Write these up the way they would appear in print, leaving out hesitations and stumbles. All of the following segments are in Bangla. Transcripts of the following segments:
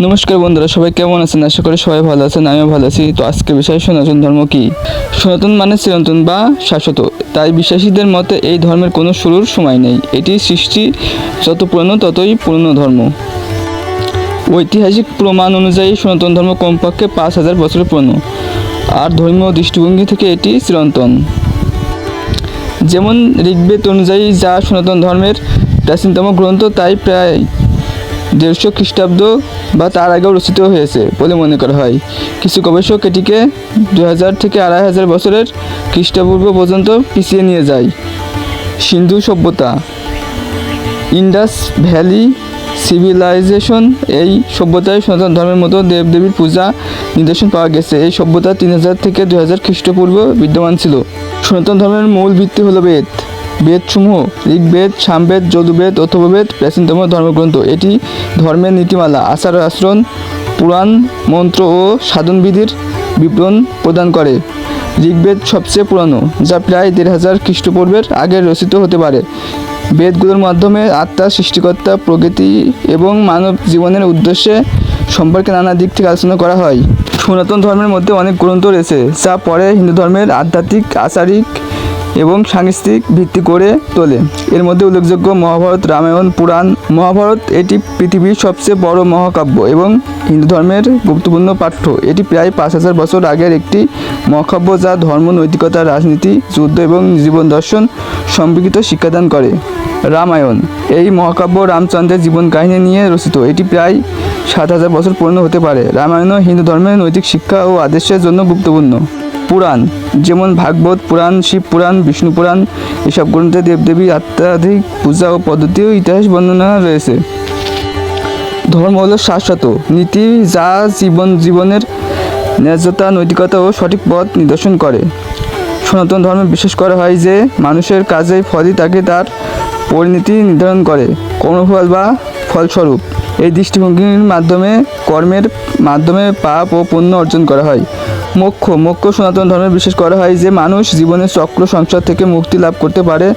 নমস্কার বন্ধুরা, সবাই কেমন আছেন? আশা করি সবাই ভালো আছেন, আমিও ভালো আছি। তো আজকের বিষয় সনাতন ধর্ম কি? সনাতন মানে চিরন্তন বা শাশ্বত। তাই বিশ্বাসীদের মতে এই ধর্মের কোনো শুরুর সময় নেই। এটি সৃষ্টি যত পুরনো ততই পুরনো ধর্ম। ঐতিহাসিক প্রমাণ অনুযায়ী সনাতন ধর্ম কমপক্ষে 5000 বছরের পুরনো, আর ধর্মীয় দৃষ্টিভঙ্গি থেকে এটি চিরন্তন। যেমন ঋগ্বেদ অনুযায়ী, যা সনাতন ধর্মের প্রাচীনতম গ্রন্থ, তাই প্রায় 150 খ্রিস্টাব্দ বা তার আগেও রচিত হয়েছে বলে মনে করা হয়। কিছু গবেষক এটিকে 2000 থেকে 2500 বছরের খ্রিস্টপূর্ব পর্যন্ত পিছিয়ে নিয়ে যায়। সিন্ধু সভ্যতা, ইন্ডাস ভ্যালি সিভিলাইজেশন, এই সভ্যতায় সনাতন ধর্মের মতো দেবদেবীর পূজা নিদর্শন পাওয়া গেছে। এই সভ্যতা 3000 থেকে 2000 খ্রিস্টপূর্ব বিদ্যমান ছিল। সনাতন ধর্মের মূল ভিত্তি হলো বেদ। বেদসমূহ ঋগ্বেদ, সামবেদ, যজুর্বেদ, অথর্ববেদ প্রাচীনতম ধর্মগ্রন্থ। এটি ধর্মের নীতিমালা, আচার আচরণ, পুরাণ, মন্ত্র ও সাধনবিধির বিবরণ প্রদান করে। ঋগ্বেদ সবচেয়ে পুরানো, যা প্রায় 1500 খ্রিস্টপূর্বের আগে রচিত হতে পারে। বেদগুলোর মাধ্যমে আত্মা, সৃষ্টিকর্তা, প্রকৃতি এবং মানব জীবনের উদ্দেশ্যে সম্পর্কে নানা দিক থেকে আলোচনা করা হয়। সনাতন ধর্মের মধ্যে অনেক গ্রন্থ রয়েছে, যা পরে হিন্দু ধর্মের আধ্যাত্মিক, আচারিক এবং সাংস্কৃতিক ভিত্তি করে তোলে। এর মধ্যে উল্লেখযোগ্য মহাভারত, রামায়ণ, পুরাণ। মহাভারত এটি পৃথিবীর সবচেয়ে বড় মহাকাব্য এবং হিন্দু ধর্মের গুরুত্বপূর্ণ পাঠ্য। এটি প্রায় 5000 বছর আগের একটি মহাকাব্য, যা ধর্ম, নৈতিকতা, রাজনীতি, যুদ্ধ এবং জীবন দর্শন সম্পর্কিত শিক্ষাদান করে। রামায়ণ, এই মহাকাব্য রামচন্দ্রের জীবন কাহিনী নিয়ে রচিত। এটি প্রায় 7000 বছর পুরনো হতে পারে। রামায়ণ হিন্দু ধর্মের নৈতিক শিক্ষা ও আদর্শের জন্য গুরুত্বপূর্ণ। পুরাণ, যেমন ভাগবত পুরাণ, শিব পুরাণ, বিষ্ণু পুরাণ, এসব গ্রন্থে দেবদেবী, আধ্যাত্মিক পূজা ও পদ্ধতি ও ইতিহাস বর্ণনা রয়েছে। ধর্ম হলো শাশ্বত নীতি, যা জীবনের ন্যায্যতা, নৈতিকতা ও সঠিক পথ নিদর্শন করে। সনাতন ধর্মে বিশ্বাস করা হয় যে মানুষের কাজের ফলই তাকে তার পরিণতি নির্ধারণ করে, কর্মফল বা ফলস্বরূপ। এই দৃষ্টিভঙ্গির মাধ্যমে কর্মের মাধ্যমে পাপ ও পুণ্য অর্জন করা হয়। মোক্ষ সনাতন ধর্মে বিশ্বাস করা হয় যে মানুষ জীবনের চক্র সংসার থেকে মুক্তি লাভ করতে পারে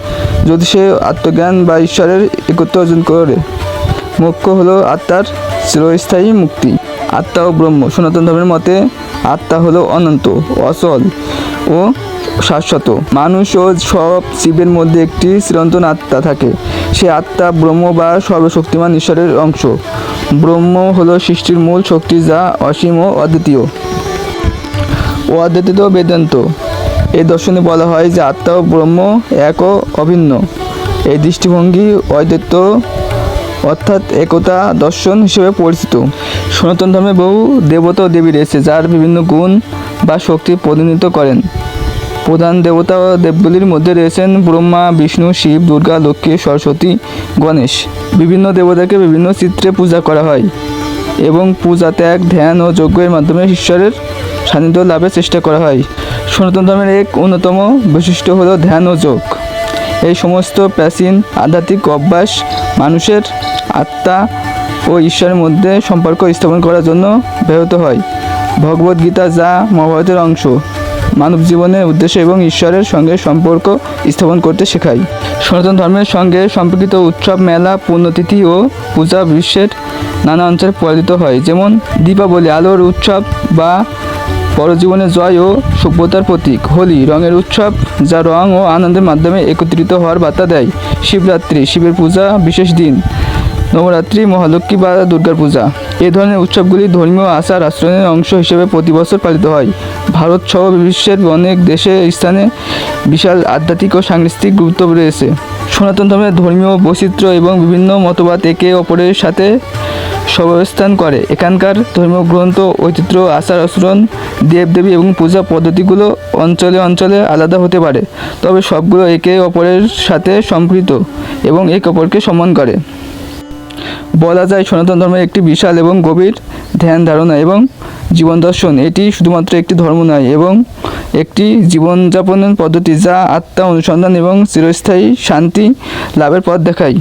যদি সে আত্মজ্ঞান বা ঈশ্বরের একত্ব অর্জন করে। মোক্ষ হলো আত্মার চিরস্থায়ী মুক্তি। আত্মা ও ব্রহ্ম, সনাতন ধর্মের মতে আত্মা হলো অনন্ত, অচল ও শাশ্বত। মানুষ ও সব জীবের মধ্যে একটি চিরন্তন আত্মা থাকে। সে আত্মা ব্রহ্ম বা সর্বশক্তিমান ঈশ্বরের অংশ। ব্রহ্ম হলো সৃষ্টির মূল শক্তি, যা অসীম ও অদ্বিতীয়। অদ্বৈত বেদান্ত, এই দর্শনে বলা হয় যে আত্মা ও ব্রহ্ম এক ও অভিন্ন। এই দৃষ্টিভঙ্গি অদ্বৈত অর্থাৎ একতা দর্শন হিসেবে পরিচিত। সনাতন ধর্মে বহু দেবতা ও দেবী রয়েছে, যার বিভিন্ন গুণ বা শক্তি প্রতিনিধিত্ব করেন। প্রধান দেবতা ও দেবগুলির মধ্যে রয়েছেন ব্রহ্মা, বিষ্ণু, শিব, দুর্গা, লক্ষ্মী, সরস্বতী, গণেশ। বিভিন্ন দেবতাকে বিভিন্ন চিত্রে পূজা করা হয় এবং পূজা, ত্যাগ, ধ্যান ও যজ্ঞের মাধ্যমে ঈশ্বরের সান্নিধ্য লাভের চেষ্টা করা হয়। সনাতন ধর্মের এক অন্যতম বৈশিষ্ট্য হলো ধ্যান ও যোগ। এই সমস্ত প্রাচীন আধ্যাত্মিক অভ্যাস মানুষের আত্মা ও ঈশ্বরের মধ্যে সম্পর্ক স্থাপন করার জন্য ব্যবহৃত হয়। ভগবদ গীতা, যা মহাভারতের অংশ, মানব জীবনের উদ্দেশ্য এবং ঈশ্বরের সঙ্গে সম্পর্ক স্থাপন করতে শেখায়। সনাতন ধর্মের সঙ্গে সম্পর্কিত উৎসব, মেলা, পুণ্যতিথি ও পূজা বিশ্বের নানা অঞ্চলে পালিত হয়। যেমন দীপাবলি, আলোর উৎসব বা পরজীবনের জয় ও সভ্যতার প্রতীক। হোলি, রঙের উৎসব, যা রং ও আনন্দের মাধ্যমে একত্রিত হওয়ার বার্তা দেয়। শিবরাত্রি, শিবের পূজা বিশেষ দিন। নবরাত্রি, মহালক্ষ্মী বা দুর্গার পূজা। এ ধরনের উৎসবগুলি ধর্মীয় আচার আচরণের অংশ হিসেবে প্রতি বছর পালিত হয়। ভারত সহ বিশ্বের অনেক দেশে স্থানে বিশাল আধ্যাত্মিক ও সাংস্কৃতিক গুরুত্ব রয়েছে। সনাতন ধর্মের ধর্মীয় বৈচিত্র্য এবং বিভিন্ন মতবাদ একে অপরের সাথে সহাবস্থান করে। এখানকার ধর্মীয় গ্রন্থ, ঐতিহ্য, আচার আচরণ, দেবদেবী এবং পূজা পদ্ধতিগুলো অঞ্চলে অঞ্চলে আলাদা হতে পারে, তবে সবগুলো একে অপরের সাথে সম্পৃক্ত এবং একে অপরকে সম্মান করে। বলা যায় সনাতন ধর্মের একটি বিশাল এবং গভীর ধ্যান ধারণা এবং জীবন দর্শন। এটি শুধুমাত্র একটি ধর্ম নয়, এবং একটি জীবনযাপনের পদ্ধতি, যা আত্মা অনুসন্ধান এবং চিরস্থায়ী শান্তি লাভের পথ দেখায়।